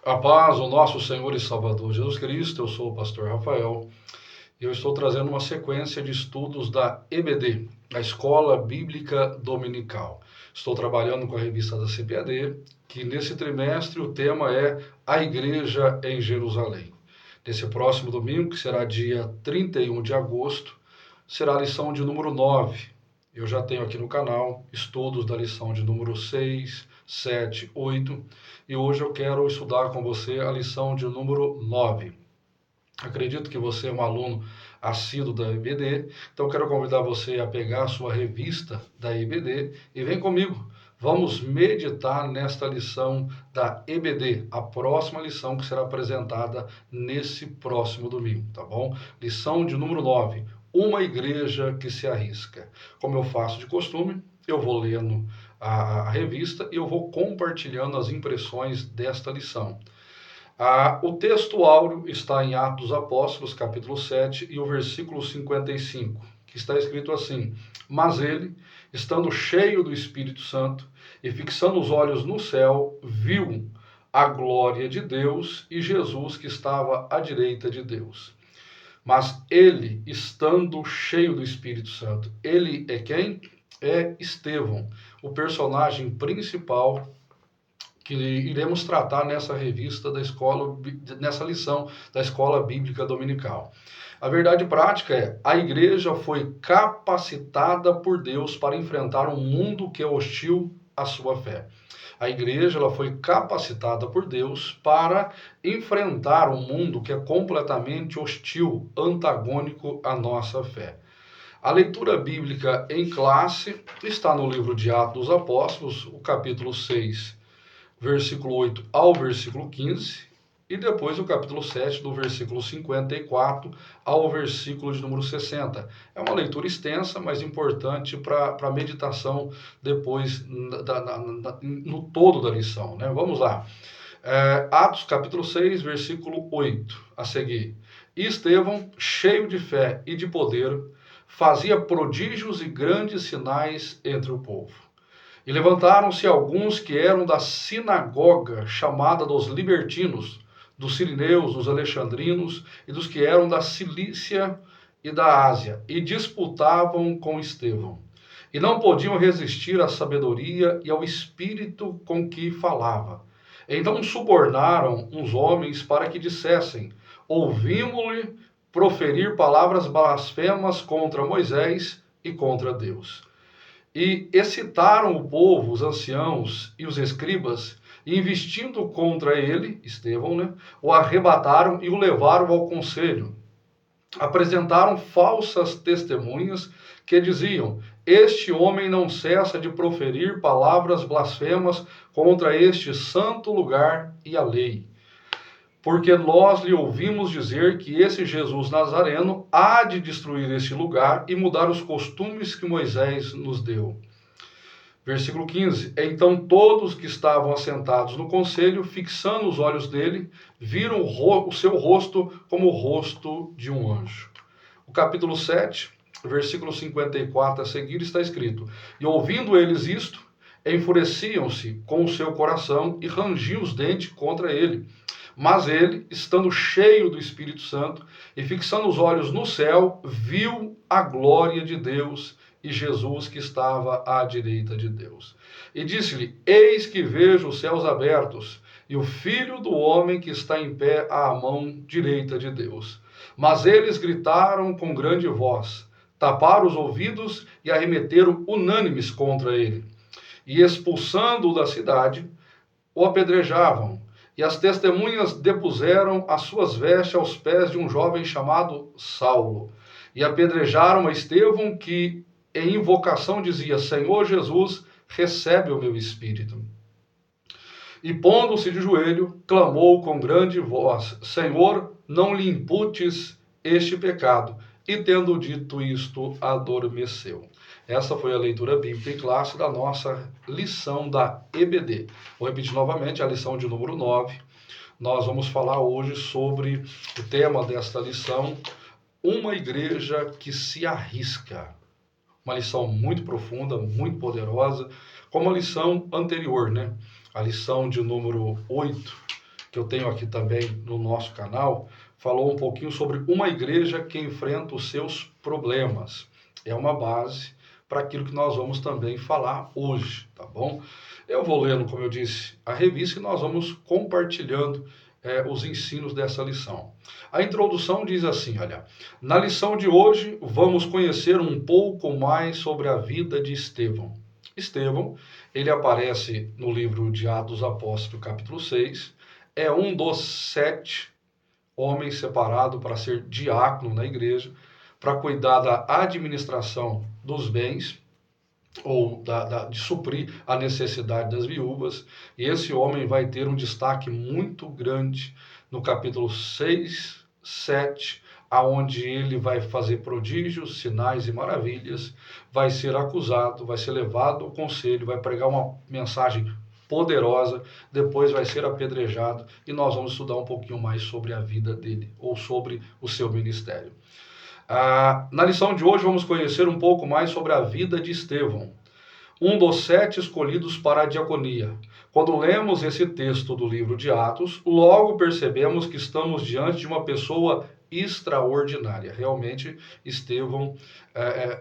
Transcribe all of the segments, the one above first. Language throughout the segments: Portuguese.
A paz, o nosso Senhor e Salvador Jesus Cristo, eu sou o pastor Rafael e eu estou trazendo uma sequência de estudos da EBD, a Escola Bíblica Dominical. Estou trabalhando com a revista da CPAD, que nesse trimestre o tema é A Igreja em Jerusalém. Nesse próximo domingo, que será dia 31 de agosto, será a lição de número 9. Eu já tenho aqui no canal estudos da lição de número 6, 7, 8 e hoje eu quero estudar com você a lição de número 9. Acredito que você é um aluno assíduo da EBD, então quero convidar você a pegar a sua revista da EBD e vem comigo. Vamos meditar nesta lição da EBD, a próxima lição que será apresentada nesse próximo domingo, tá bom? Lição de número 9, uma igreja que se arrisca. Como eu faço de costume, eu vou lendo a revista e eu vou compartilhando as impressões desta lição. O texto áureo está em Atos dos Apóstolos, capítulo 7, e o versículo 55, que está escrito assim: Mas ele, estando cheio do Espírito Santo e fixando os olhos no céu, viu a glória de Deus e Jesus que estava à direita de Deus. Mas ele, estando cheio do Espírito Santo, ele é quem? É Estevão, o personagem principal que iremos tratar nessa revista da escola, nessa lição da Escola Bíblica Dominical. A verdade prática é: a igreja foi capacitada por Deus para enfrentar um mundo que é hostil à sua fé. A igreja ela foi capacitada por Deus para enfrentar um mundo que é completamente hostil, antagônico à nossa fé. A leitura bíblica em classe está no livro de Atos dos Apóstolos, o capítulo 6, versículo 8 ao versículo 15, e depois o capítulo 7, do versículo 54 ao versículo de número 60. É uma leitura extensa, mas importante para a meditação depois no todo da lição, né? Vamos lá. Atos capítulo 6, versículo 8, a seguir. E Estevão, cheio de fé e de poder, fazia prodígios e grandes sinais entre o povo. E levantaram-se alguns que eram da sinagoga chamada dos libertinos, dos sirineus, dos alexandrinos e dos que eram da Cilícia e da Ásia, e disputavam com Estevão. E não podiam resistir à sabedoria e ao espírito com que falava. Então subornaram uns homens para que dissessem: ouvimos-lhe proferir palavras blasfemas contra Moisés e contra Deus. E excitaram o povo, os anciãos e os escribas, e investindo contra ele, Estevão, né, o arrebataram e o levaram ao conselho. Apresentaram falsas testemunhas que diziam: este homem não cessa de proferir palavras blasfemas contra este santo lugar e a lei. Porque nós lhe ouvimos dizer que esse Jesus Nazareno há de destruir este lugar e mudar os costumes que Moisés nos deu. Versículo 15. Então todos que estavam assentados no conselho, fixando os olhos dele, viram o seu rosto como o rosto de um anjo. O capítulo 7, versículo 54 a seguir, está escrito: E ouvindo eles isto, enfureciam-se com o seu coração e rangiam os dentes contra ele. Mas ele, estando cheio do Espírito Santo e fixando os olhos no céu, viu a glória de Deus e Jesus que estava à direita de Deus. E disse-lhe: eis que vejo os céus abertos e o Filho do homem que está em pé à mão direita de Deus. Mas eles gritaram com grande voz, taparam os ouvidos e arremeteram unânimes contra ele. E expulsando-o da cidade, o apedrejavam. E as testemunhas depuseram as suas vestes aos pés de um jovem chamado Saulo. E apedrejaram a Estevão, que em invocação dizia: Senhor Jesus, recebe o meu espírito. E pondo-se de joelho, clamou com grande voz: Senhor, não lhe imputes este pecado. E tendo dito isto, adormeceu. Essa foi a leitura bíblica em classe da nossa lição da EBD. Vou repetir novamente a lição de número 9. Nós vamos falar hoje sobre o tema desta lição: uma igreja que se arrisca. Uma lição muito profunda, muito poderosa, como a lição anterior, né? A lição de número 8, que eu tenho aqui também no nosso canal, falou um pouquinho sobre uma igreja que enfrenta os seus problemas. É uma base para aquilo que nós vamos também falar hoje, tá bom? Eu vou lendo, como eu disse, a revista e nós vamos compartilhando os ensinos dessa lição. A introdução diz assim, olha, na lição de hoje vamos conhecer um pouco mais sobre a vida de Estevão. Estevão, ele aparece no livro de Atos dos Apóstolos, capítulo 6, é um dos 7 homens separados para ser diácono na igreja, para cuidar da administração dos bens, ou de suprir a necessidade das viúvas, e esse homem vai ter um destaque muito grande no capítulo 6, 7, aonde ele vai fazer prodígios, sinais e maravilhas, vai ser acusado, vai ser levado ao conselho, vai pregar uma mensagem poderosa, depois vai ser apedrejado, e nós vamos estudar um pouquinho mais sobre a vida dele, ou sobre o seu ministério. Na lição de hoje vamos conhecer um pouco mais sobre a vida de Estevão, um dos 7 escolhidos para a diaconia. Quando lemos esse texto do livro de Atos, logo percebemos que estamos diante de uma pessoa extraordinária. Realmente, Estevão,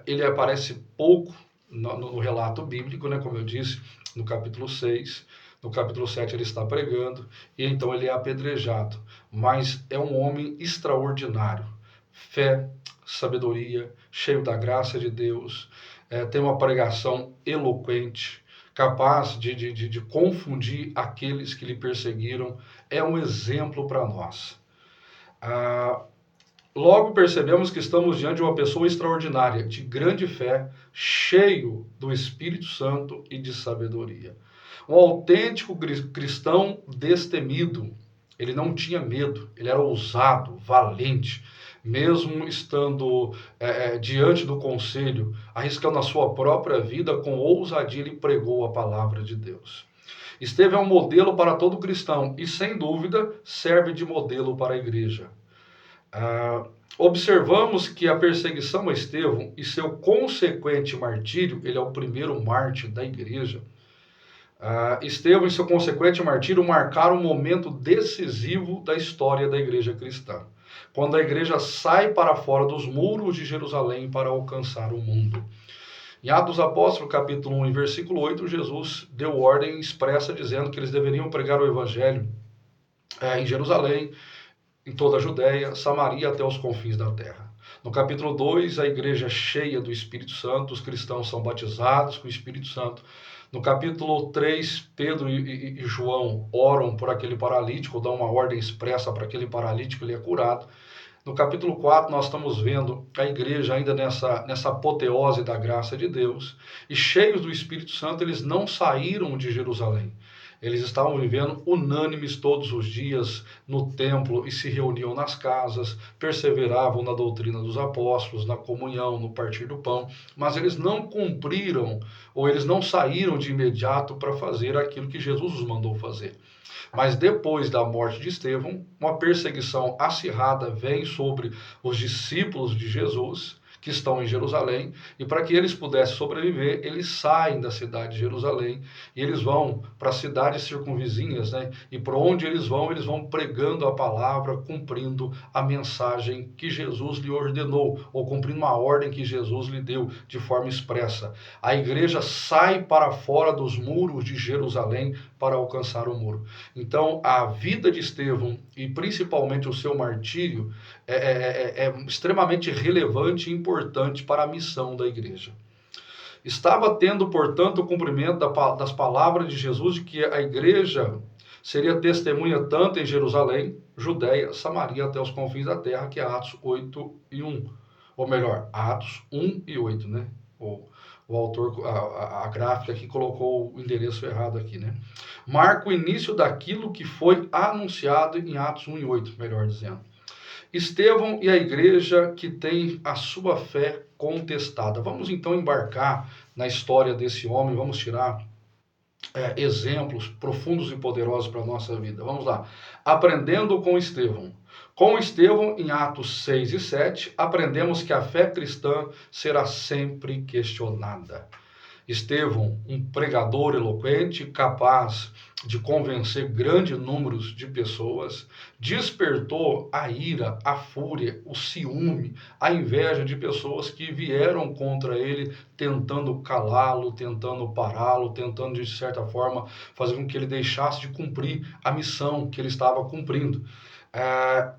ele aparece pouco no relato bíblico, né? Como eu disse, no capítulo 6, no capítulo 7 ele está pregando, e então ele é apedrejado. Mas é um homem extraordinário. Fé, sabedoria, cheio da graça de Deus, tem uma pregação eloquente, capaz de confundir aqueles que lhe perseguiram, é um exemplo para nós. Logo percebemos que estamos diante de uma pessoa extraordinária, de grande fé, cheio do Espírito Santo e de sabedoria. Um autêntico cristão destemido, ele não tinha medo, ele era ousado, valente, mesmo estando diante do conselho, arriscando a sua própria vida, com ousadia ele pregou a palavra de Deus. Estevão é um modelo para todo cristão e, sem dúvida, serve de modelo para a igreja. Observamos que a perseguição a Estevão e seu consequente martírio, ele é o primeiro mártir da igreja, Estevão e seu consequente martírio marcaram um momento decisivo da história da igreja cristã, quando a igreja sai para fora dos muros de Jerusalém para alcançar o mundo. Em Atos dos Apóstolos, capítulo 1, versículo 8, Jesus deu ordem expressa dizendo que eles deveriam pregar o evangelho em Jerusalém, em toda a Judéia, Samaria até os confins da terra. No capítulo 2, a igreja é cheia do Espírito Santo, os cristãos são batizados com o Espírito Santo. No capítulo 3, Pedro e João oram por aquele paralítico, dão uma ordem expressa para aquele paralítico, ele é curado. No capítulo 4, nós estamos vendo a igreja ainda nessa apoteose da graça de Deus, e cheios do Espírito Santo, eles não saíram de Jerusalém. Eles estavam vivendo unânimes todos os dias no templo e se reuniam nas casas, perseveravam na doutrina dos apóstolos, na comunhão, no partir do pão, mas eles não cumpriram, ou eles não saíram de imediato para fazer aquilo que Jesus os mandou fazer. Mas depois da morte de Estevão, uma perseguição acirrada vem sobre os discípulos de Jesus, que estão em Jerusalém, e para que eles pudessem sobreviver, eles saem da cidade de Jerusalém e eles vão para cidades circunvizinhas, né? E por onde eles vão pregando a palavra, cumprindo a mensagem que Jesus lhe ordenou, ou cumprindo uma ordem que Jesus lhe deu de forma expressa. A igreja sai para fora dos muros de Jerusalém para alcançar o muro. Então, a vida de Estevão, e principalmente o seu martírio, é extremamente relevante e importante para a missão da igreja. Estava tendo, portanto, o cumprimento das palavras de Jesus de que a igreja seria testemunha tanto em Jerusalém, Judéia, Samaria, até os confins da terra, que é Atos 8 e 1. Ou melhor, Atos 1 e 8, né? O autor, a gráfica aqui colocou o endereço errado aqui, né? Marca o início daquilo que foi anunciado em Atos 1 e 8, melhor dizendo. Estevão e a igreja que tem a sua fé contestada. Vamos então embarcar na história desse homem, vamos tirar exemplos profundos e poderosos para a nossa vida. Vamos lá. Aprendendo com Estevão. Com Estevão, em Atos 6 e 7, aprendemos que a fé cristã será sempre questionada. Estevão, um pregador eloquente, capaz de convencer grandes números de pessoas, despertou a ira, a fúria, o ciúme, a inveja de pessoas que vieram contra ele, tentando calá-lo, tentando pará-lo, tentando, de certa forma, fazer com que ele deixasse de cumprir a missão que ele estava cumprindo.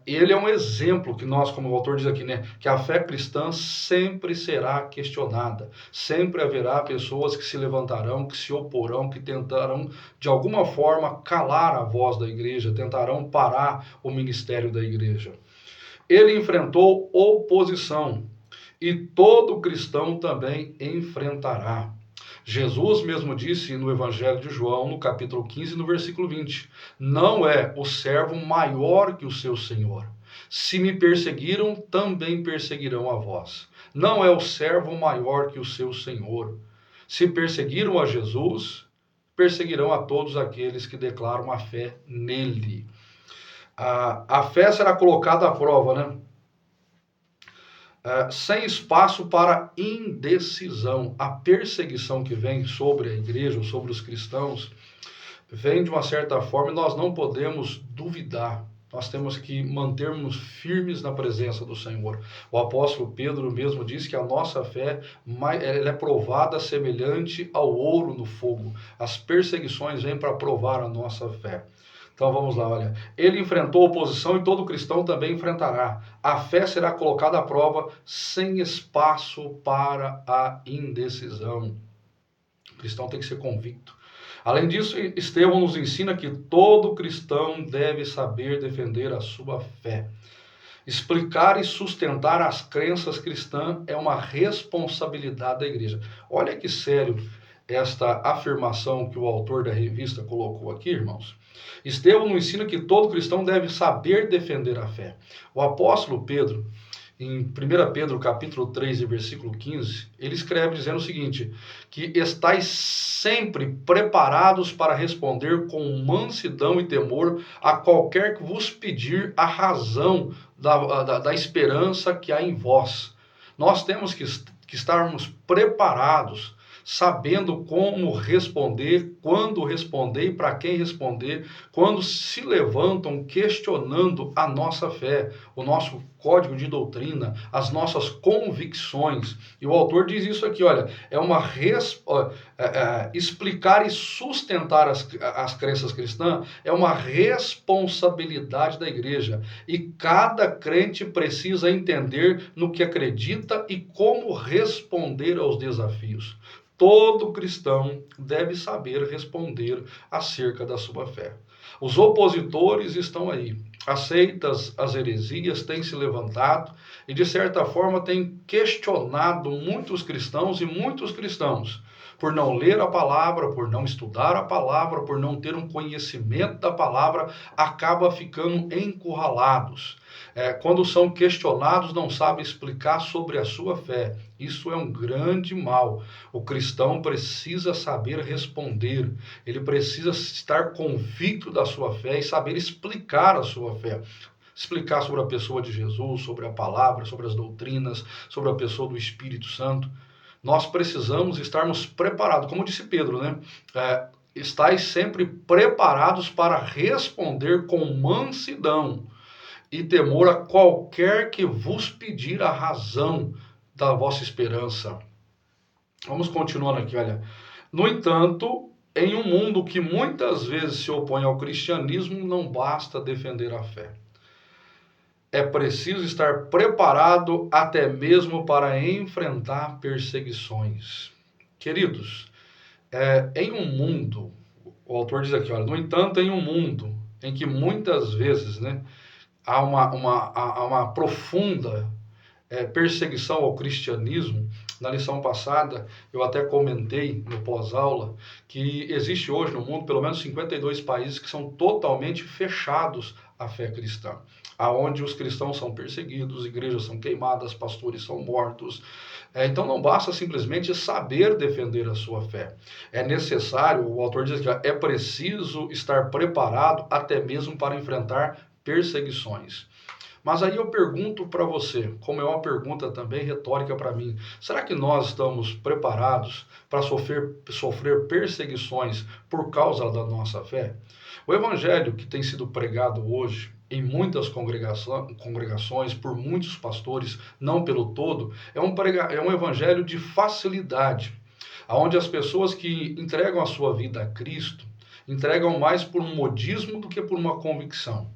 Ele é um exemplo que nós, como o autor diz aqui, né, que a fé cristã sempre será questionada, sempre haverá pessoas que se levantarão, que se oporão, que tentarão de alguma forma calar a voz da igreja, tentarão parar o ministério da igreja. Ele enfrentou oposição e todo cristão também enfrentará. Jesus mesmo disse no Evangelho de João, no capítulo 15, no versículo 20, não é o servo maior que o seu senhor. Se me perseguiram, também perseguirão a vós. Não é o servo maior que o seu senhor. Se perseguiram a Jesus, perseguirão a todos aqueles que declaram a fé nele. A fé será colocada à prova, né? Sem espaço para indecisão. A perseguição que vem sobre a igreja, sobre os cristãos, vem de uma certa forma e nós não podemos duvidar. Nós temos que mantermos firmes na presença do Senhor. O apóstolo Pedro mesmo disse que a nossa fé ela é provada semelhante ao ouro no fogo. As perseguições vêm para provar a nossa fé. Então vamos lá, olha. Ele enfrentou oposição e todo cristão também enfrentará. A fé será colocada à prova sem espaço para a indecisão. O cristão tem que ser convicto. Além disso, Estevão nos ensina que todo cristão deve saber defender a sua fé. Explicar e sustentar as crenças cristãs é uma responsabilidade da igreja. Olha que sério esta afirmação que o autor da revista colocou aqui, irmãos. Estevão nos ensina que todo cristão deve saber defender a fé. O apóstolo Pedro, em 1 Pedro capítulo 3, versículo 15, ele escreve dizendo o seguinte, que estais sempre preparados para responder com mansidão e temor a qualquer que vos pedir a razão da esperança que há em vós. Nós temos que estarmos preparados, sabendo como responder, quando responder e para quem responder, quando se levantam questionando a nossa fé, o nosso código de doutrina, as nossas convicções. E o autor diz isso aqui, olha, é uma explicar e sustentar as crenças cristãs é uma responsabilidade da igreja. E cada crente precisa entender no que acredita e como responder aos desafios. Todo cristão deve saber responder acerca da sua fé. Os opositores estão aí. Aceitas as heresias, têm se levantado e, de certa forma, têm questionado muitos cristãos por não ler a palavra, por não estudar a palavra, por não ter um conhecimento da palavra, acaba ficando encurralados. Quando são questionados, não sabem explicar sobre a sua fé. Isso é um grande mal. O cristão precisa saber responder. Ele precisa estar convicto da sua fé e saber explicar a sua fé. Explicar sobre a pessoa de Jesus, sobre a palavra, sobre as doutrinas, sobre a pessoa do Espírito Santo. Nós precisamos estarmos preparados. Como disse Pedro, né? Estais sempre preparados para responder com mansidão e temor a qualquer que vos pedir a razão da vossa esperança. Vamos continuando aqui, olha. No entanto, em um mundo que muitas vezes se opõe ao cristianismo, não basta defender a fé. É preciso estar preparado até mesmo para enfrentar perseguições. Queridos, em um mundo, o autor diz aqui, olha, no entanto, em um mundo em que muitas vezes, né, há uma profunda perseguição ao cristianismo. Na lição passada, eu até comentei no pós-aula que existe hoje no mundo pelo menos 52 países que são totalmente fechados à fé cristã, aonde os cristãos são perseguidos, igrejas são queimadas, pastores são mortos. Então não basta simplesmente saber defender a sua fé. É necessário, o autor diz que é preciso estar preparado até mesmo para enfrentar perseguições. Mas aí eu pergunto para você, como é uma pergunta também retórica para mim, será que nós estamos preparados para sofrer perseguições por causa da nossa fé? O evangelho que tem sido pregado hoje em muitas congregações, por muitos pastores, não pelo todo, é um evangelho de facilidade, onde as pessoas que entregam a sua vida a Cristo entregam mais por um modismo do que por uma convicção.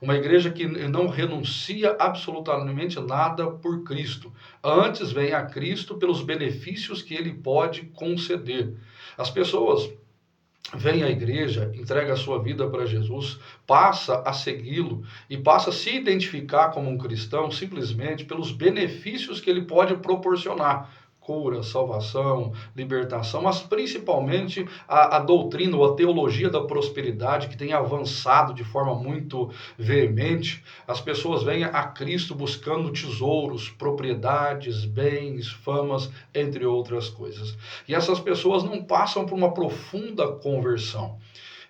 Uma igreja que não renuncia absolutamente nada por Cristo. Antes vem a Cristo pelos benefícios que ele pode conceder. As pessoas vem à igreja, entrega a sua vida para Jesus, passa a segui-lo e passa a se identificar como um cristão simplesmente pelos benefícios que ele pode proporcionar. Cura, salvação, libertação, mas principalmente a doutrina ou a teologia da prosperidade que tem avançado de forma muito veemente. As pessoas vêm a Cristo buscando tesouros, propriedades, bens, famas, entre outras coisas. E essas pessoas não passam por uma profunda conversão.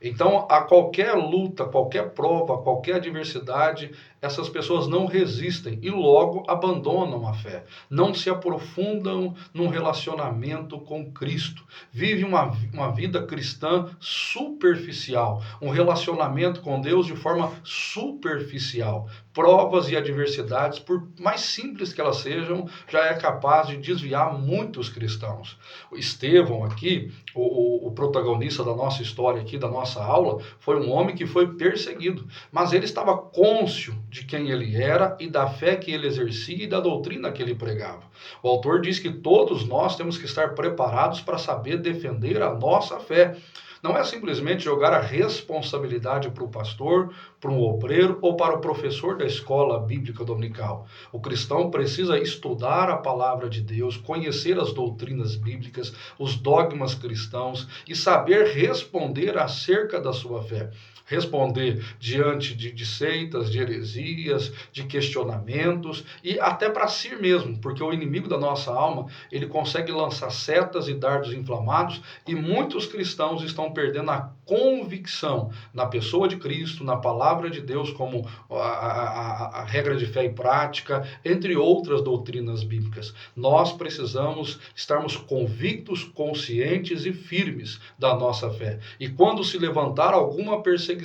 Então, a qualquer luta, qualquer prova, qualquer adversidade, essas pessoas não resistem e logo abandonam a fé. Não se aprofundam num relacionamento com Cristo. Vivem uma vida cristã superficial, um relacionamento com Deus de forma superficial. Provas e adversidades, por mais simples que elas sejam, já é capaz de desviar muitos cristãos. O Estevão aqui, o protagonista da nossa história aqui, da nossa aula, foi um homem que foi perseguido, mas ele estava cônscio de quem ele era e da fé que ele exercia e da doutrina que ele pregava. O autor diz que todos nós temos que estar preparados para saber defender a nossa fé. Não é simplesmente jogar a responsabilidade para o pastor, para um obreiro ou para o professor da escola bíblica dominical. O cristão precisa estudar a palavra de Deus, conhecer as doutrinas bíblicas, os dogmas cristãos e saber responder acerca da sua fé. Responder diante de seitas, de heresias, de questionamentos e até para si mesmo, porque o inimigo da nossa alma, ele consegue lançar setas e dardos inflamados e muitos cristãos estão perdendo a convicção na pessoa de Cristo, na palavra de Deus como a regra de fé e prática, entre outras doutrinas bíblicas. Nós precisamos estarmos convictos, conscientes e firmes da nossa fé. E quando se levantar alguma perseguição,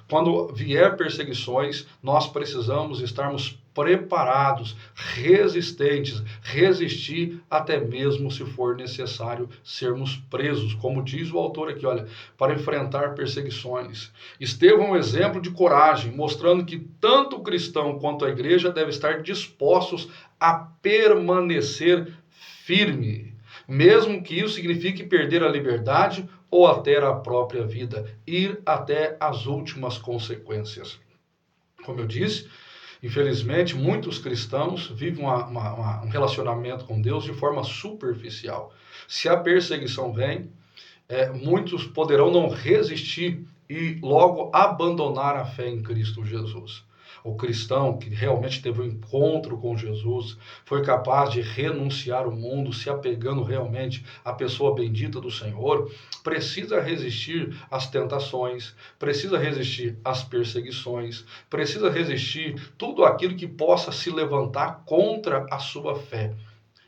quando vier perseguições, nós precisamos estarmos preparados, resistentes, resistir até mesmo se for necessário sermos presos, como diz o autor aqui, olha, para enfrentar perseguições. Estevão é um exemplo de coragem, mostrando que tanto o cristão quanto a igreja devem estar dispostos a permanecer firme, mesmo que isso signifique perder a liberdade ou até a própria vida, ir até as últimas consequências. Como eu disse, infelizmente, muitos cristãos vivem um relacionamento com Deus de forma superficial. Se a perseguição vem, muitos poderão não resistir e logo abandonar a fé em Cristo Jesus. O cristão que realmente teve um encontro com Jesus, foi capaz de renunciar ao mundo, se apegando realmente à pessoa bendita do Senhor, precisa resistir às tentações, precisa resistir às perseguições, precisa resistir tudo aquilo que possa se levantar contra a sua fé.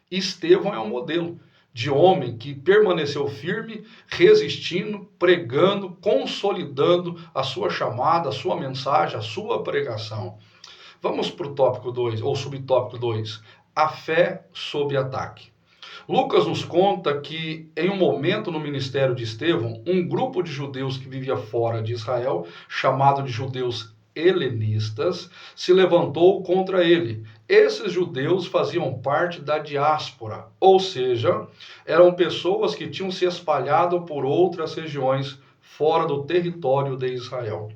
Estevão é um modelo de homem que permaneceu firme, resistindo, pregando, consolidando a sua chamada, a sua mensagem, a sua pregação. Vamos para o tópico 2, ou subtópico 2, a fé sob ataque. Lucas nos conta que em um momento no ministério de Estevão, um grupo de judeus que vivia fora de Israel, chamado de judeus helenistas, se levantou contra ele. Esses judeus faziam parte da diáspora, ou seja, eram pessoas que tinham se espalhado por outras regiões fora do território de Israel.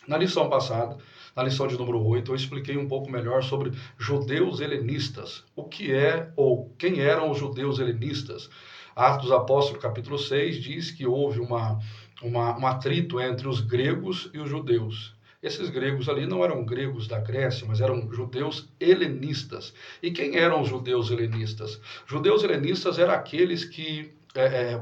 Na lição passada, na lição de número 8, eu expliquei um pouco melhor sobre judeus helenistas. O que é ou quem eram os judeus helenistas? Atos dos Apóstolos, capítulo 6, diz que houve um atrito entre os gregos e os judeus. Esses gregos ali não eram gregos da Grécia, mas eram judeus helenistas. E quem eram os judeus helenistas? Judeus helenistas eram aqueles que,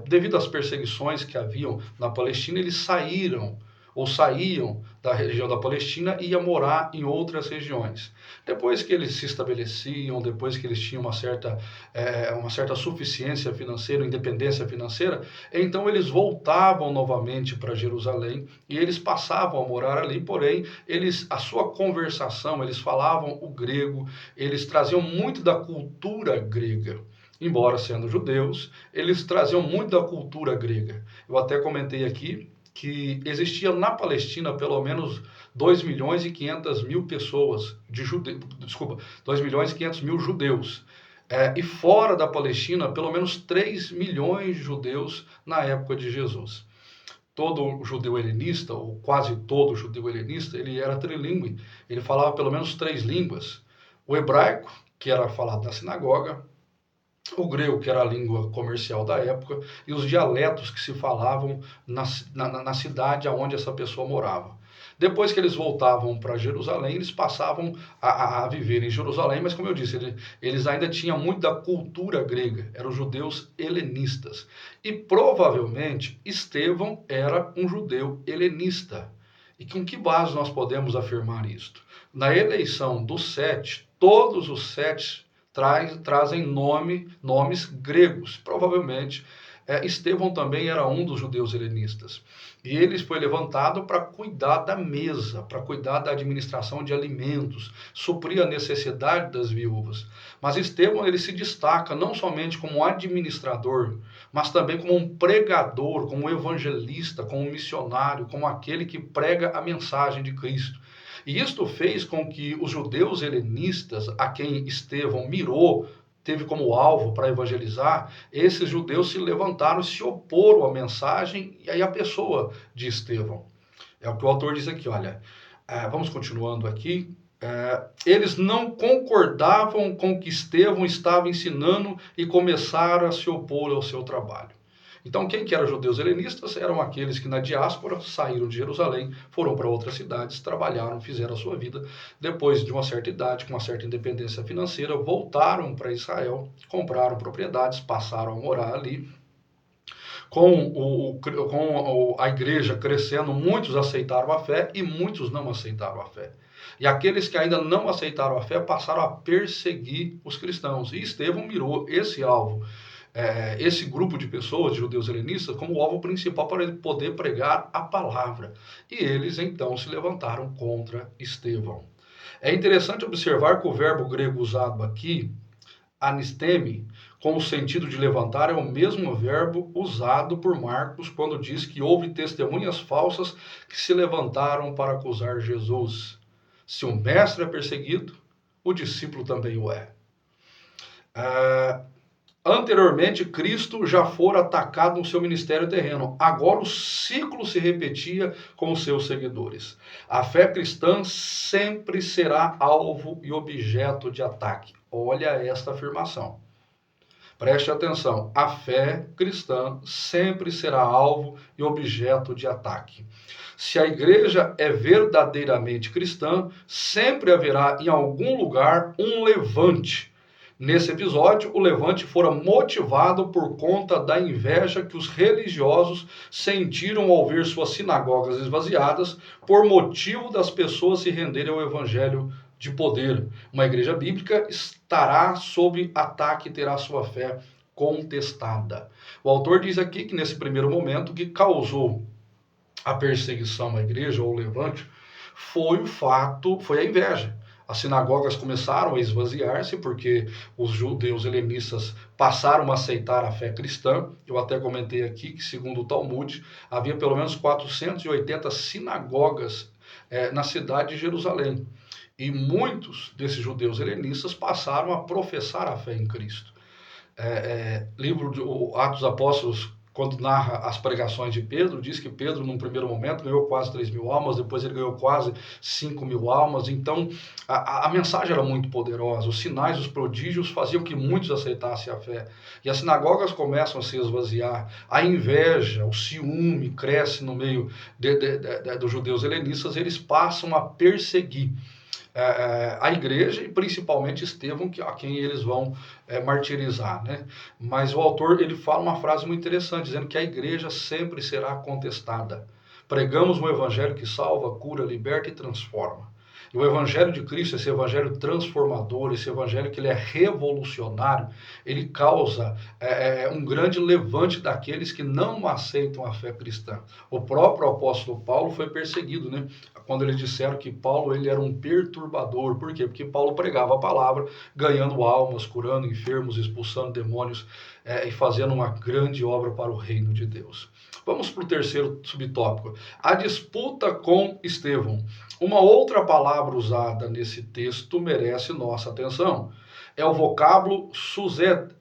devido às perseguições que haviam na Palestina, eles saíram ou saíam da região da Palestina e iam morar em outras regiões. Depois que eles se estabeleciam, depois que eles tinham uma certa suficiência financeira, independência financeira, então eles voltavam novamente para Jerusalém e eles passavam a morar ali, porém, a sua conversação, eles falavam o grego, eles traziam muito da cultura grega. Embora sendo judeus, eles traziam muito da cultura grega. Eu até comentei aqui que existia na Palestina pelo menos 2 milhões e 500 mil pessoas, 2 milhões e 500 mil judeus. E fora da Palestina, pelo menos 3 milhões de judeus na época de Jesus. Todo judeu helenista, ou quase todo judeu helenista, ele era trilingüe, ele falava pelo menos 3 línguas. O hebraico, que era falado na sinagoga, o grego, que era a língua comercial da época, e os dialetos que se falavam na cidade onde essa pessoa morava. Depois que eles voltavam para Jerusalém, eles passavam a viver em Jerusalém, mas como eu disse, eles ainda tinham muito da cultura grega, eram judeus helenistas. E provavelmente Estevão era um judeu helenista. E com que base nós podemos afirmar isto? Na eleição dos 7, todos os 7 trazem nomes gregos. Provavelmente, Estevão também era um dos judeus helenistas. E ele foi levantado para cuidar da mesa, para cuidar da administração de alimentos, suprir a necessidade das viúvas. Mas Estevão, ele se destaca não somente como administrador, mas também como um pregador, como um evangelista, como um missionário, como aquele que prega a mensagem de Cristo. E isto fez com que os judeus helenistas, a quem Estevão mirou, teve como alvo para evangelizar, esses judeus se levantaram e se oporam à mensagem e à pessoa de Estevão. É o que o autor diz aqui, olha, vamos continuando aqui. Eles não concordavam com o que Estevão estava ensinando e começaram a se opor ao seu trabalho. Então, quem que eram judeus helenistas? Eram aqueles que na diáspora saíram de Jerusalém, foram para outras cidades, trabalharam, fizeram a sua vida. Depois de uma certa idade, com uma certa independência financeira, voltaram para Israel, compraram propriedades, passaram a morar ali. Com a igreja crescendo, muitos aceitaram a fé e muitos não aceitaram a fé. E aqueles que ainda não aceitaram a fé passaram a perseguir os cristãos. E Estevão mirou esse alvo, esse grupo de pessoas, de judeus helenistas, como alvo principal para ele poder pregar a palavra. E eles então se levantaram contra Estevão. É interessante observar que o verbo grego usado aqui, anisteme, com o sentido de levantar, é o mesmo verbo usado por Marcos quando diz que houve testemunhas falsas que se levantaram para acusar Jesus. Se o mestre é perseguido, o discípulo também o é. Anteriormente, Cristo já fora atacado no seu ministério terreno. Agora o ciclo se repetia com os seus seguidores. A fé cristã sempre será alvo e objeto de ataque. Olha esta afirmação. Preste atenção. A fé cristã sempre será alvo e objeto de ataque. Se a igreja é verdadeiramente cristã, sempre haverá em algum lugar um levante. Nesse episódio, o levante fora motivado por conta da inveja que os religiosos sentiram ao ver suas sinagogas esvaziadas, por motivo das pessoas se renderem ao evangelho de poder. Uma igreja bíblica estará sob ataque e terá sua fé contestada. O autor diz aqui que nesse primeiro momento que causou a perseguição à igreja ou o levante foi a inveja. As sinagogas começaram a esvaziar-se porque os judeus helenistas passaram a aceitar a fé cristã. Eu até comentei aqui que, segundo o Talmud, havia pelo menos 480 sinagogas na cidade de Jerusalém. E muitos desses judeus helenistas passaram a professar a fé em Cristo. Livro de Atos dos Apóstolos, quando narra as pregações de Pedro, diz que Pedro, num primeiro momento, ganhou quase 3 mil almas, depois ele ganhou quase 5 mil almas. Então, a mensagem era muito poderosa, os sinais, os prodígios faziam que muitos aceitassem a fé. E as sinagogas começam a se esvaziar, a inveja, o ciúme cresce no meio dos judeus helenistas, eles passam a perseguir a igreja e principalmente Estevão, a quem eles vão martirizar, né? Mas o autor ele fala uma frase muito interessante, dizendo que a igreja sempre será contestada. Pregamos um evangelho que salva, cura, liberta e transforma. E o evangelho de Cristo, esse evangelho transformador, esse evangelho que ele é revolucionário, ele causa um grande levante daqueles que não aceitam a fé cristã. O próprio apóstolo Paulo foi perseguido, né? Quando eles disseram que Paulo ele era um perturbador. Por quê? Porque Paulo pregava a palavra, ganhando almas, curando enfermos, expulsando demônios e fazendo uma grande obra para o reino de Deus. Vamos para o terceiro subtópico. A disputa com Estevão. Uma outra palavra usada nesse texto merece nossa atenção. É o vocábulo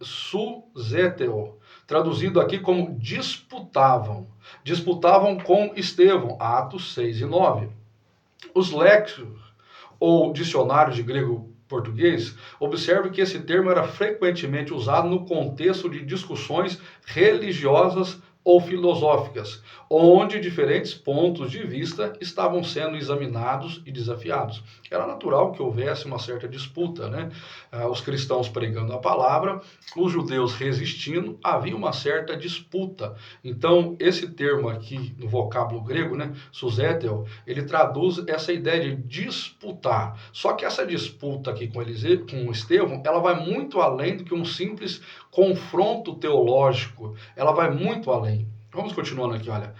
suzeteo, traduzido aqui como disputavam. Disputavam com Estevão, Atos 6 e 9. Os léxicos, ou dicionários de grego-português, observam que esse termo era frequentemente usado no contexto de discussões religiosas ou filosóficas, onde diferentes pontos de vista estavam sendo examinados e desafiados. Era natural que houvesse uma certa disputa, né? Os cristãos pregando a palavra, os judeus resistindo, havia uma certa disputa. Então, esse termo aqui, no vocábulo grego, né, suzetel, ele traduz essa ideia de disputar. Só que essa disputa aqui com Estevão, ela vai muito além do que um simples confronto teológico, ela vai muito além. Vamos continuando aqui, olha.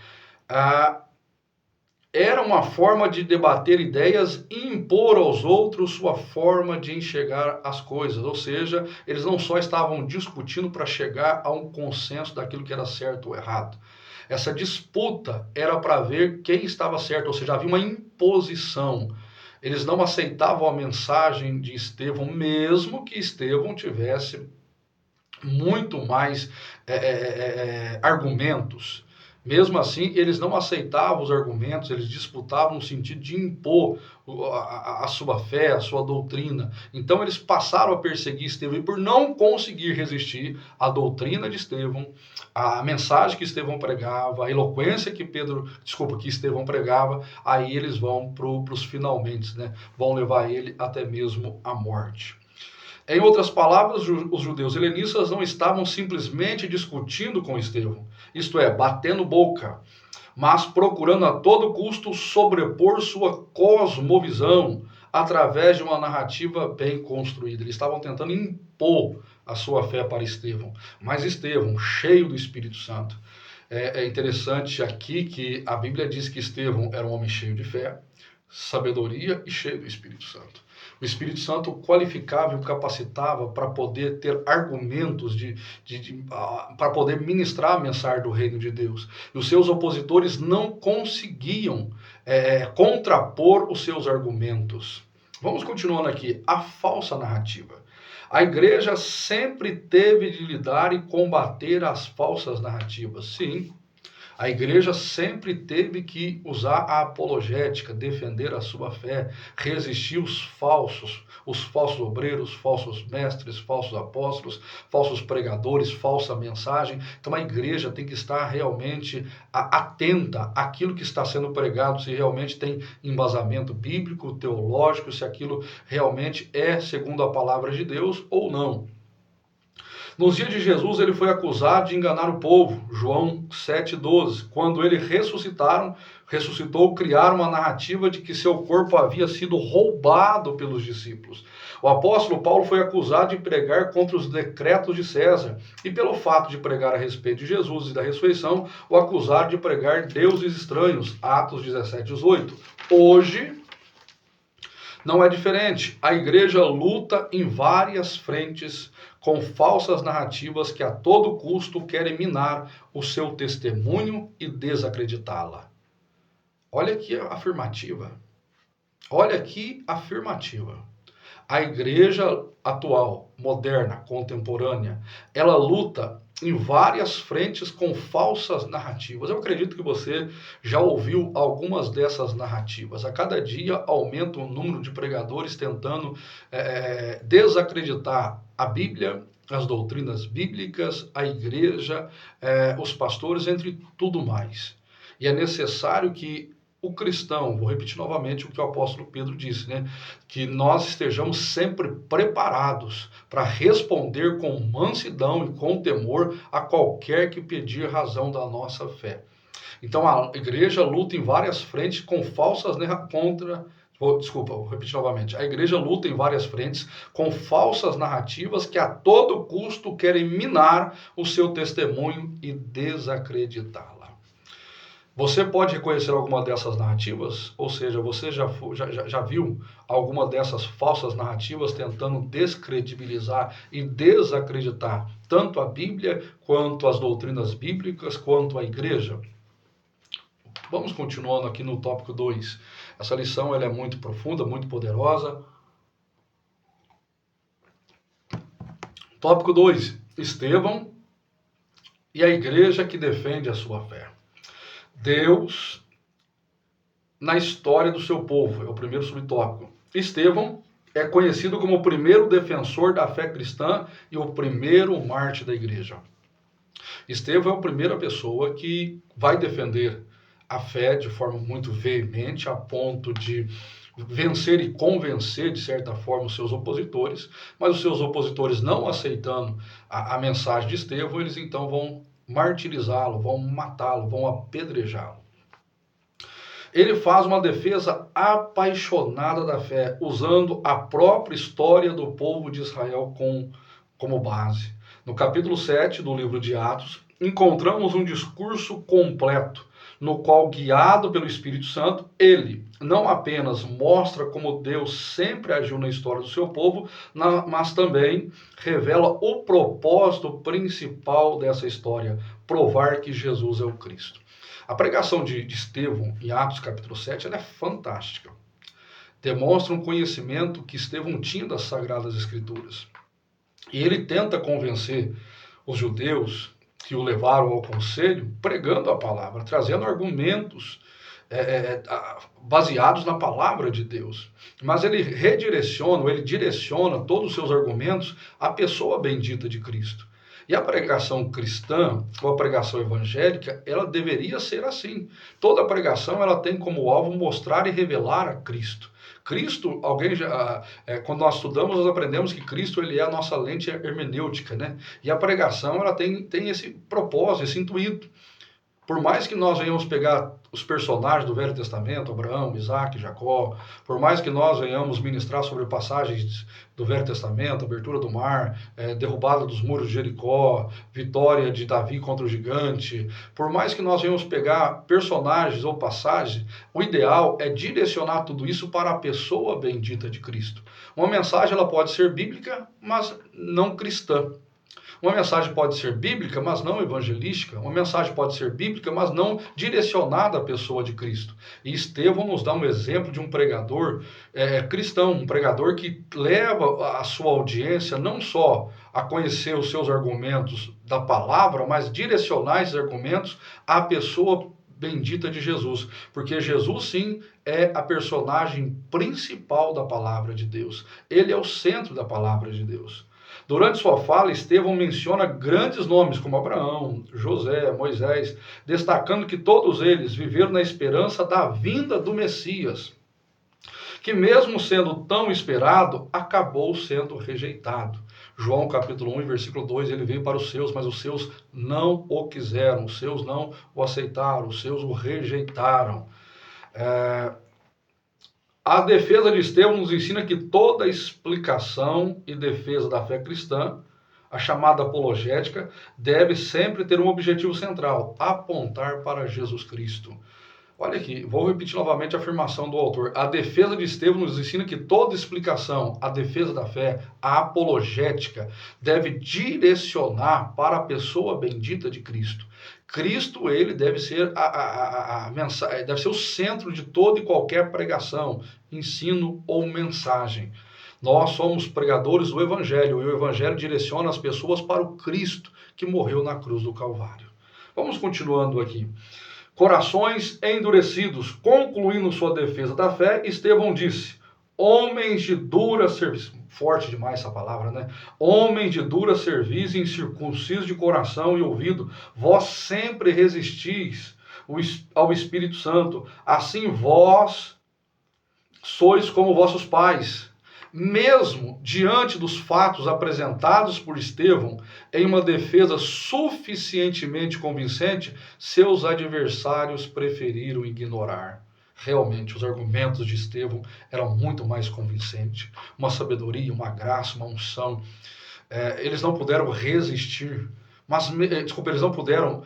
Era uma forma de debater ideias e impor aos outros sua forma de enxergar as coisas. Ou seja, eles não só estavam discutindo para chegar a um consenso daquilo que era certo ou errado. Essa disputa era para ver quem estava certo, ou seja, havia uma imposição. Eles não aceitavam a mensagem de Estevão, mesmo que Estevão tivesse muito mais argumentos. Mesmo assim, eles não aceitavam os argumentos, eles disputavam no sentido de impor a sua fé, a sua doutrina. Então, eles passaram a perseguir Estevão, e por não conseguir resistir à doutrina de Estevão, a mensagem que Estevão pregava, a eloquência que Estevão pregava, aí eles vão para os finalmente, né? Vão levar ele até mesmo à morte. Em outras palavras, os judeus helenistas não estavam simplesmente discutindo com Estevão, isto é, batendo boca, mas procurando a todo custo sobrepor sua cosmovisão através de uma narrativa bem construída. Eles estavam tentando impor a sua fé para Estevão, mas Estevão, cheio do Espírito Santo. É interessante aqui que a Bíblia diz que Estevão era um homem cheio de fé, sabedoria e cheio do Espírito Santo. O Espírito Santo qualificava e o capacitava para poder ter argumentos para poder ministrar a mensagem do reino de Deus. E os seus opositores não conseguiam contrapor os seus argumentos. Vamos continuando aqui. A falsa narrativa. A igreja sempre teve de lidar e combater as falsas narrativas. Sim. A igreja sempre teve que usar a apologética, defender a sua fé, resistir os falsos obreiros, falsos mestres, falsos apóstolos, falsos pregadores, falsa mensagem. Então a igreja tem que estar realmente atenta àquilo que está sendo pregado, se realmente tem embasamento bíblico, teológico, se aquilo realmente é segundo a palavra de Deus ou não. Nos dias de Jesus, ele foi acusado de enganar o povo, João 7,12. Quando ele ressuscitou, criaram uma narrativa de que seu corpo havia sido roubado pelos discípulos. O apóstolo Paulo foi acusado de pregar contra os decretos de César, e pelo fato de pregar a respeito de Jesus e da ressurreição, o acusaram de pregar deuses estranhos, Atos 17,18. Hoje, não é diferente. A igreja luta em várias frentes com falsas narrativas que a todo custo querem minar o seu testemunho e desacreditá-la. Olha aqui a afirmativa. Olha aqui a afirmativa. A igreja atual, moderna, contemporânea, ela luta em várias frentes com falsas narrativas. Eu acredito que você já ouviu algumas dessas narrativas. A cada dia aumenta o número de pregadores tentando desacreditar a Bíblia, as doutrinas bíblicas, a igreja, os pastores, entre tudo mais. E é necessário que o cristão, vou repetir novamente o que o apóstolo Pedro disse, né? Que nós estejamos sempre preparados para responder com mansidão e com temor a qualquer que pedir razão da nossa fé. Então a igreja luta em várias frentes com falsas vou repetir novamente. A igreja luta em várias frentes com falsas narrativas que a todo custo querem minar o seu testemunho e desacreditá-la. Você pode reconhecer alguma dessas narrativas? Ou seja, você já viu alguma dessas falsas narrativas tentando descredibilizar e desacreditar tanto a Bíblia, quanto as doutrinas bíblicas, quanto a igreja? Vamos continuando aqui no tópico 2. Essa lição ela é muito profunda, muito poderosa. Tópico 2. Estevão e a igreja que defende a sua fé. Deus na história do seu povo, é o primeiro subtópico. Estevão é conhecido como o primeiro defensor da fé cristã e o primeiro mártir da igreja. Estevão é a primeira pessoa que vai defender a fé de forma muito veemente, a ponto de vencer e convencer, de certa forma, os seus opositores, mas os seus opositores não aceitando a mensagem de Estevão, eles então vão martirizá-lo, vão matá-lo, vão apedrejá-lo. Ele faz uma defesa apaixonada da fé, usando a própria história do povo de Israel como base. No capítulo 7 do livro de Atos, encontramos um discurso completo, no qual, guiado pelo Espírito Santo, ele não apenas mostra como Deus sempre agiu na história do seu povo, mas também revela o propósito principal dessa história, provar que Jesus é o Cristo. A pregação de Estevão em Atos capítulo 7 ela é fantástica. Demonstra um conhecimento que Estevão tinha das Sagradas Escrituras. E ele tenta convencer os judeus que o levaram ao conselho, pregando a palavra, trazendo argumentos baseados na palavra de Deus. Mas ele direciona todos os seus argumentos à pessoa bendita de Cristo. E a pregação cristã, ou a pregação evangélica, ela deveria ser assim. Toda pregação ela tem como alvo mostrar e revelar a Cristo. Cristo, quando nós estudamos, nós aprendemos que Cristo ele é a nossa lente hermenêutica, né? E a pregação ela tem esse propósito, esse intuito. Por mais que nós venhamos pegar os personagens do Velho Testamento, Abraão, Isaac, Jacó, por mais que nós venhamos ministrar sobre passagens do Velho Testamento, abertura do mar, derrubada dos muros de Jericó, vitória de Davi contra o gigante, por mais que nós venhamos pegar personagens ou passagens, o ideal é direcionar tudo isso para a pessoa bendita de Cristo. Uma mensagem ela pode ser bíblica, mas não cristã. Uma mensagem pode ser bíblica, mas não evangelística. Uma mensagem pode ser bíblica, mas não direcionada à pessoa de Cristo. E Estevão nos dá um exemplo de um pregador cristão, um pregador que leva a sua audiência não só a conhecer os seus argumentos da palavra, mas direcionar esses argumentos à pessoa bendita de Jesus, porque Jesus sim é a personagem principal da palavra de Deus. Ele é o centro da palavra de Deus. Durante sua fala, Estevão menciona grandes nomes como Abraão, José, Moisés, destacando que todos eles viveram na esperança da vinda do Messias, que mesmo sendo tão esperado, acabou sendo rejeitado. João capítulo 1, versículo 2, ele veio para os seus, mas os seus não o quiseram, os seus não o aceitaram, os seus o rejeitaram. A defesa de Estevão nos ensina que toda explicação e defesa da fé cristã, a chamada apologética, deve sempre ter um objetivo central: apontar para Jesus Cristo. Olha aqui, vou repetir novamente a afirmação do autor. A defesa de Estevão nos ensina que toda explicação, a defesa da fé, a apologética, deve direcionar para a pessoa bendita de Cristo. Cristo, ele deve ser a mensagem, deve ser o centro de toda e qualquer pregação, ensino ou mensagem. Nós somos pregadores do Evangelho, e o Evangelho direciona as pessoas para o Cristo que morreu na cruz do Calvário. Vamos continuando aqui. Corações endurecidos, concluindo sua defesa da fé, Estevão disse: homens de dura serviço, forte demais essa palavra, né? Homens de dura serviço, incircuncisos de coração e ouvido, vós sempre resistis ao Espírito Santo, assim vós sois como vossos pais. Mesmo diante dos fatos apresentados por Estevão, em uma defesa suficientemente convincente, seus adversários preferiram ignorar. Realmente, os argumentos de Estevão eram muito mais convincentes. Uma sabedoria, uma graça, uma unção. Eles não puderam resistir. Desculpa, eles não puderam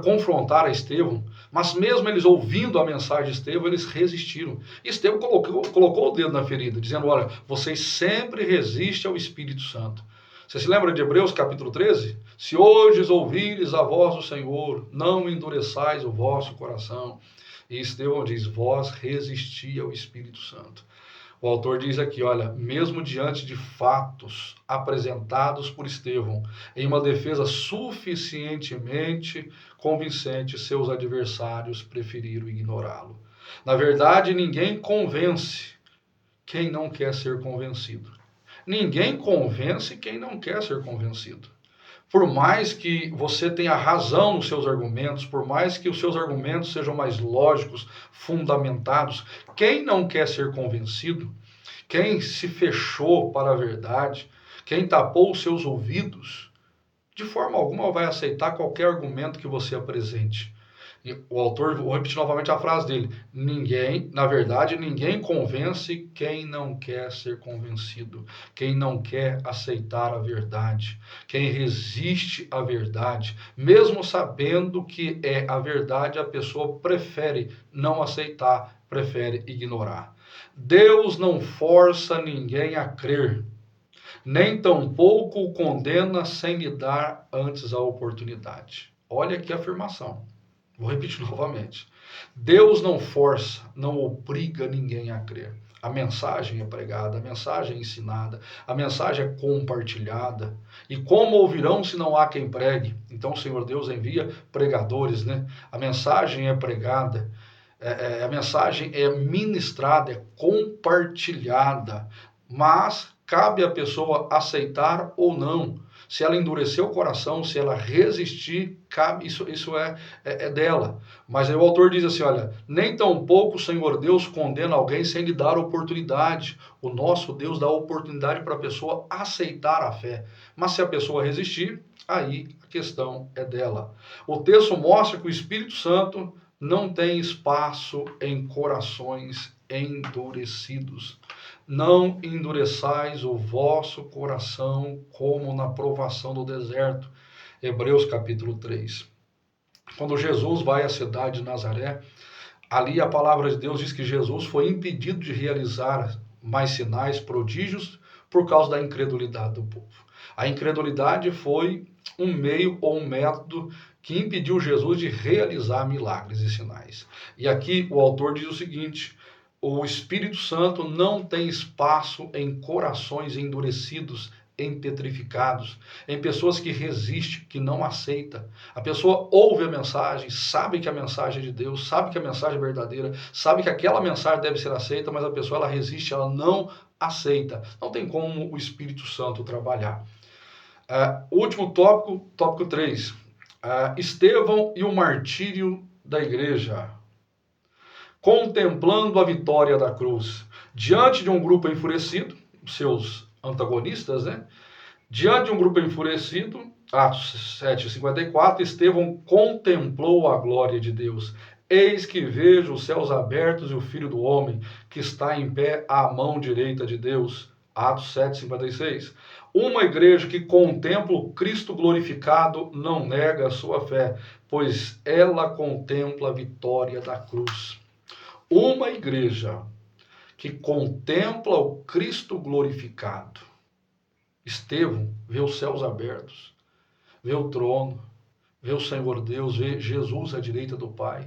confrontar a Estevão, mas mesmo eles ouvindo a mensagem de Estevão, eles resistiram. E Estevão colocou o dedo na ferida, dizendo, olha, vocês sempre resistem ao Espírito Santo. Você se lembra de Hebreus capítulo 13? Se hoje ouvires a voz do Senhor, não endureçais o vosso coração. E Estevão diz, vós resisti ao Espírito Santo. O autor diz aqui, olha, mesmo diante de fatos apresentados por Estevão, em uma defesa suficientemente convincente, seus adversários preferiram ignorá-lo. Na verdade, ninguém convence quem não quer ser convencido. Ninguém convence quem não quer ser convencido. Por mais que você tenha razão nos seus argumentos, por mais que os seus argumentos sejam mais lógicos, fundamentados, quem não quer ser convencido, quem se fechou para a verdade, quem tapou os seus ouvidos, de forma alguma vai aceitar qualquer argumento que você apresente. E o autor, vou repetir novamente a frase dele, ninguém convence quem não quer ser convencido, quem não quer aceitar a verdade, quem resiste à verdade, mesmo sabendo que é a verdade, a pessoa prefere não aceitar, prefere ignorar. Deus não força ninguém a crer, nem tampouco o condena sem lhe dar antes a oportunidade. Olha que afirmação. Vou repetir novamente. Deus não força, não obriga ninguém a crer. A mensagem é pregada, a mensagem é ensinada, a mensagem é compartilhada. E como ouvirão se não há quem pregue? Então o Senhor Deus envia pregadores, né? A mensagem é pregada, a mensagem é ministrada, é compartilhada. Mas cabe à pessoa aceitar ou não. Se ela endurecer o coração, se ela resistir, cabe, isso é dela. Mas aí o autor diz assim, olha, nem tampouco o Senhor Deus condena alguém sem lhe dar oportunidade. O nosso Deus dá oportunidade para a pessoa aceitar a fé. Mas se a pessoa resistir, aí a questão é dela. O texto mostra que o Espírito Santo não tem espaço em corações endurecidos. Não endureçais o vosso coração como na provação do deserto. Hebreus capítulo 3. Quando Jesus vai à cidade de Nazaré, ali a palavra de Deus diz que Jesus foi impedido de realizar mais sinais, prodígios, por causa da incredulidade do povo. A incredulidade foi um meio ou um método que impediu Jesus de realizar milagres e sinais. E aqui o autor diz o seguinte, o Espírito Santo não tem espaço em corações endurecidos, empetrificados, em pessoas que resistem, que não aceitam. A pessoa ouve a mensagem, sabe que a mensagem é de Deus, sabe que a mensagem é verdadeira, sabe que aquela mensagem deve ser aceita, mas a pessoa ela resiste, ela não aceita. Não tem como o Espírito Santo trabalhar. Último tópico, tópico 3. Estevão e o martírio da igreja. Contemplando a vitória da cruz. Diante de um grupo enfurecido, seus antagonistas, né? Diante de um grupo enfurecido, Atos 7:54, Estevão contemplou a glória de Deus. Eis que vejo os céus abertos e o Filho do Homem, que está em pé à mão direita de Deus. Atos 7:56. Uma igreja que contempla o Cristo glorificado não nega a sua fé, pois ela contempla a vitória da cruz. Uma igreja que contempla o Cristo glorificado. Estevão vê os céus abertos, vê o trono, vê o Senhor Deus, vê Jesus à direita do Pai.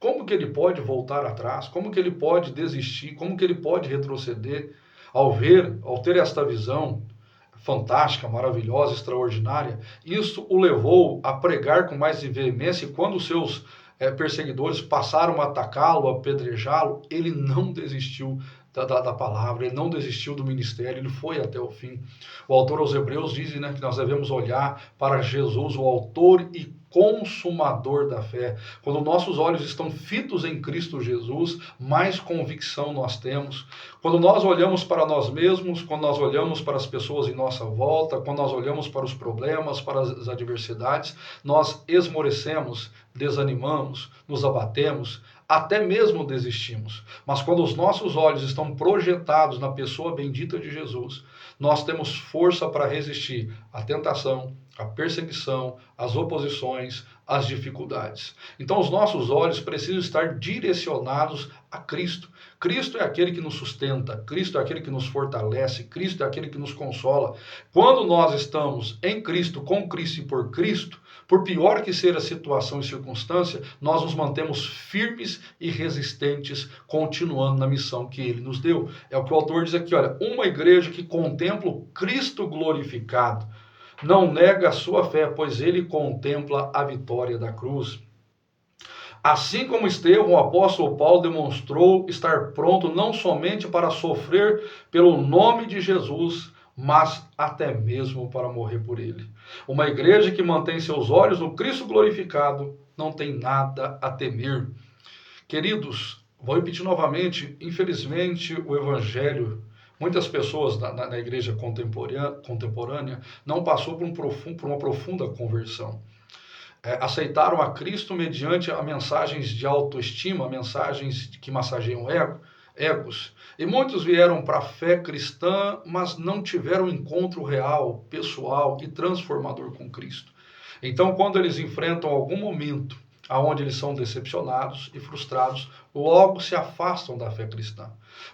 Como que ele pode voltar atrás? Como que ele pode desistir? Como que ele pode retroceder ao ter esta visão fantástica, maravilhosa, extraordinária? Isso o levou a pregar com mais veemência e quando os seus perseguidores passaram a atacá-lo, a apedrejá-lo, ele não desistiu da palavra, ele não desistiu do ministério, ele foi até o fim. O autor aos Hebreus diz, né, que nós devemos olhar para Jesus, o autor e consumador da fé. Quando nossos olhos estão fitos em Cristo Jesus, mais convicção nós temos. Quando nós olhamos para nós mesmos, quando nós olhamos para as pessoas em nossa volta, quando nós olhamos para os problemas, para as adversidades, nós esmorecemos, desanimamos, nos abatemos, até mesmo desistimos. Mas quando os nossos olhos estão projetados na pessoa bendita de Jesus, nós temos força para resistir à tentação, à perseguição, às oposições, às dificuldades. Então os nossos olhos precisam estar direcionados a Cristo. Cristo é aquele que nos sustenta, Cristo é aquele que nos fortalece, Cristo é aquele que nos consola. Quando nós estamos em Cristo, com Cristo e por Cristo, por pior que seja a situação e circunstância, nós nos mantemos firmes e resistentes, continuando na missão que Ele nos deu. É o que o autor diz aqui, olha, uma igreja que contempla o Cristo glorificado, não nega a sua fé, pois ele contempla a vitória da cruz. Assim como Estevão, o apóstolo Paulo demonstrou estar pronto não somente para sofrer pelo nome de Jesus, mas até mesmo para morrer por ele. Uma igreja que mantém seus olhos no Cristo glorificado não tem nada a temer. Queridos, vou repetir novamente, infelizmente o evangelho, muitas pessoas na igreja contemporânea não passou por uma profunda conversão. Aceitaram a Cristo mediante a mensagens de autoestima, mensagens que massageiam egos. E muitos vieram para a fé cristã, mas não tiveram um encontro real, pessoal e transformador com Cristo. Então, quando eles enfrentam algum momento aonde eles são decepcionados e frustrados, logo se afastam da fé cristã.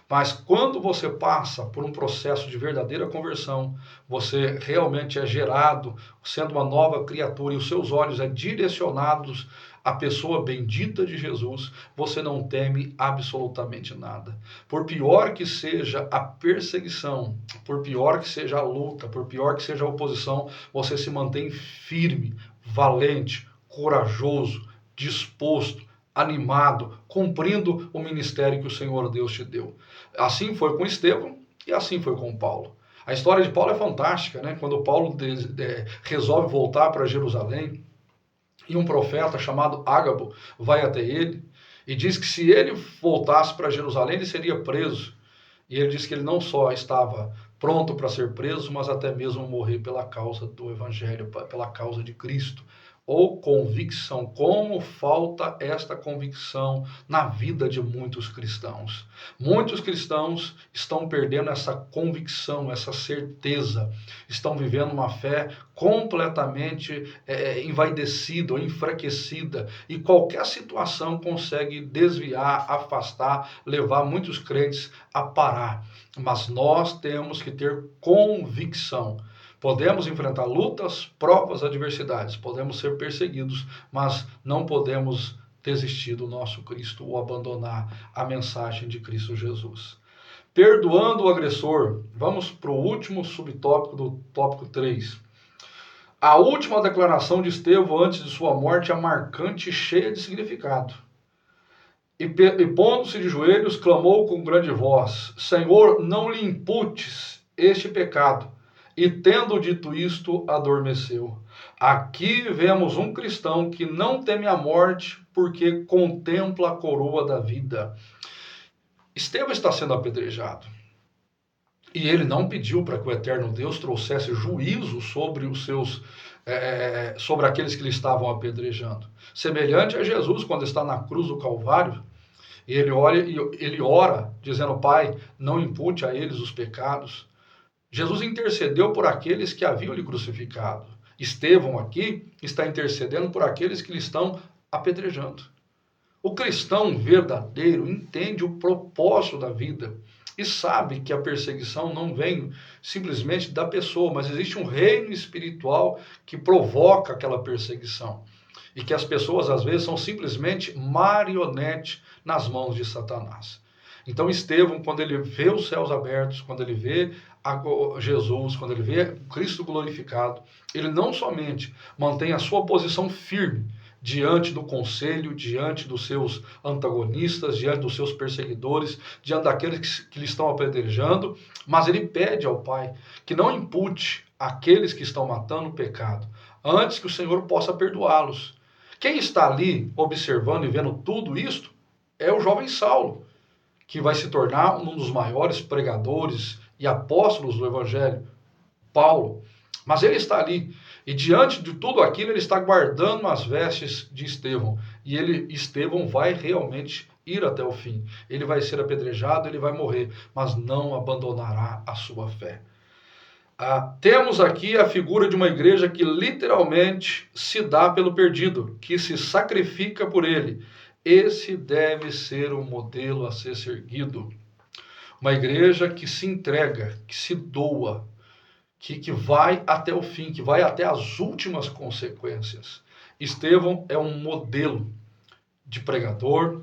Mas quando você passa por um processo de verdadeira conversão, você realmente é gerado, sendo uma nova criatura, e os seus olhos é direcionados à pessoa bendita de Jesus, você não teme absolutamente nada. Por pior que seja a perseguição, por pior que seja a luta, por pior que seja a oposição, você se mantém firme, valente, corajoso, disposto, animado, cumprindo o ministério que o Senhor Deus te deu. Assim foi com Estevão e assim foi com Paulo. A história de Paulo é fantástica, né? Quando Paulo resolve voltar para Jerusalém, e um profeta chamado Ágabo vai até ele e diz que se ele voltasse para Jerusalém, ele seria preso. E ele diz que ele não só estava pronto para ser preso, mas até mesmo morrer pela causa do Evangelho, pela causa de Cristo. Ou convicção, como falta esta convicção na vida de muitos cristãos. Muitos cristãos estão perdendo essa convicção, essa certeza, estão vivendo uma fé completamente envaidecida ou enfraquecida, e qualquer situação consegue desviar, afastar, levar muitos crentes a parar. Mas nós temos que ter convicção. Podemos enfrentar lutas, provas, adversidades, podemos ser perseguidos, mas não podemos desistir do nosso Cristo ou abandonar a mensagem de Cristo Jesus. Perdoando o agressor, vamos para o último subtópico do tópico 3. A última declaração de Estevão antes de sua morte é marcante e cheia de significado. E pondo-se de joelhos, clamou com grande voz: Senhor, não lhe imputes este pecado. E tendo dito isto, adormeceu. Aqui vemos um cristão que não teme a morte porque contempla a coroa da vida. Estevão está sendo apedrejado. E ele não pediu para que o eterno Deus trouxesse juízo sobre os seus, sobre aqueles que lhe estavam apedrejando. Semelhante a Jesus quando está na cruz do Calvário, e ele ora dizendo: Pai, não impute a eles os pecados. Jesus intercedeu por aqueles que haviam lhe crucificado. Estevão aqui está intercedendo por aqueles que lhe estão apedrejando. O cristão verdadeiro entende o propósito da vida e sabe que a perseguição não vem simplesmente da pessoa, mas existe um reino espiritual que provoca aquela perseguição. E que as pessoas às vezes são simplesmente marionetes nas mãos de Satanás. Então Estevão, quando ele vê os céus abertos, quando ele vê Jesus, quando ele vê Cristo glorificado, ele não somente mantém a sua posição firme diante do conselho, diante dos seus antagonistas, diante dos seus perseguidores, diante daqueles que lhe estão apedrejando, mas ele pede ao Pai que não impute aqueles que estão matando o pecado. antes que o Senhor possa perdoá-los. Quem está ali observando e vendo tudo isto é o jovem Saulo, que vai se tornar um dos maiores pregadores e apóstolos do Evangelho, Paulo. Mas ele está ali, e diante de tudo aquilo, ele está guardando as vestes de Estevão. E Estevão vai realmente ir até o fim. Ele vai ser apedrejado, ele vai morrer, mas não abandonará a sua fé. Temos aqui a figura de uma igreja que literalmente se dá pelo perdido, que se sacrifica por ele. Esse deve ser o modelo a ser seguido. Uma igreja que se entrega, que se doa, que vai até o fim, que vai até as últimas consequências. Estevão é um modelo de pregador,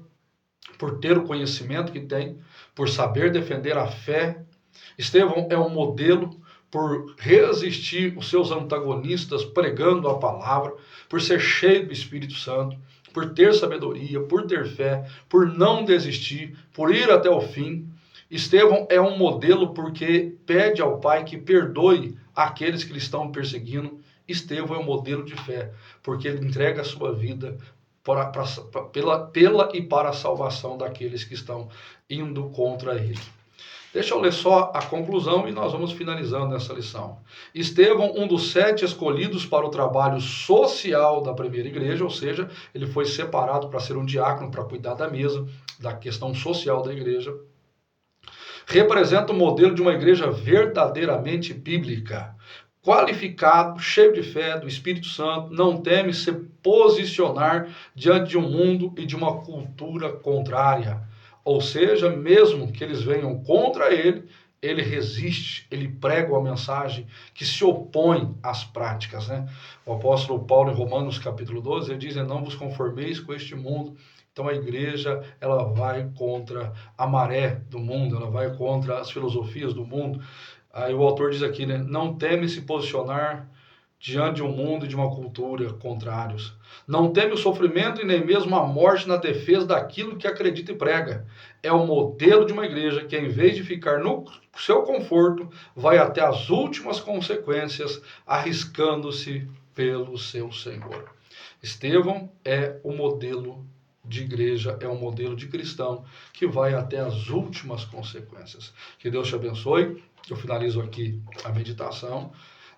por ter o conhecimento que tem, por saber defender a fé. Estevão é um modelo por resistir os seus antagonistas pregando a palavra, por ser cheio do Espírito Santo, por ter sabedoria, por ter fé, por não desistir, por ir até o fim. Estevão é um modelo porque pede ao Pai que perdoe aqueles que lhe estão perseguindo. Estevão é um modelo de fé, porque ele entrega a sua vida pela e para a salvação daqueles que estão indo contra ele. Deixa eu ler só a conclusão e nós vamos finalizando essa lição. Estevão, um dos 7 escolhidos para o trabalho social da primeira igreja, ou seja, ele foi separado para ser um diácono, para cuidar da mesa, da questão social da igreja. Representa o modelo de uma igreja verdadeiramente bíblica, qualificado, cheio de fé, do Espírito Santo, não teme se posicionar diante de um mundo e de uma cultura contrária. Ou seja, mesmo que eles venham contra ele, ele resiste, ele prega uma mensagem que se opõe às práticas, né? O apóstolo Paulo, em Romanos capítulo 12, ele diz: não vos conformeis com este mundo. Então a igreja, ela vai contra a maré do mundo, ela vai contra as filosofias do mundo. Aí o autor diz aqui, né? Não teme se posicionar diante de um mundo e de uma cultura contrários. Não teme o sofrimento e nem mesmo a morte na defesa daquilo que acredita e prega. É o modelo de uma igreja que, em vez de ficar no seu conforto, vai até as últimas consequências, arriscando-se pelo seu Senhor. Estevão é o modelo de igreja, é um modelo de cristão que vai até as últimas consequências. Que Deus te abençoe. Eu finalizo aqui a meditação.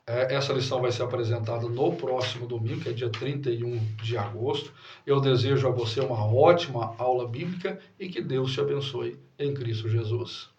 Essa lição vai ser apresentada no próximo domingo, que é dia 31 de agosto. Eu desejo a você uma ótima aula bíblica e que Deus te abençoe em Cristo Jesus.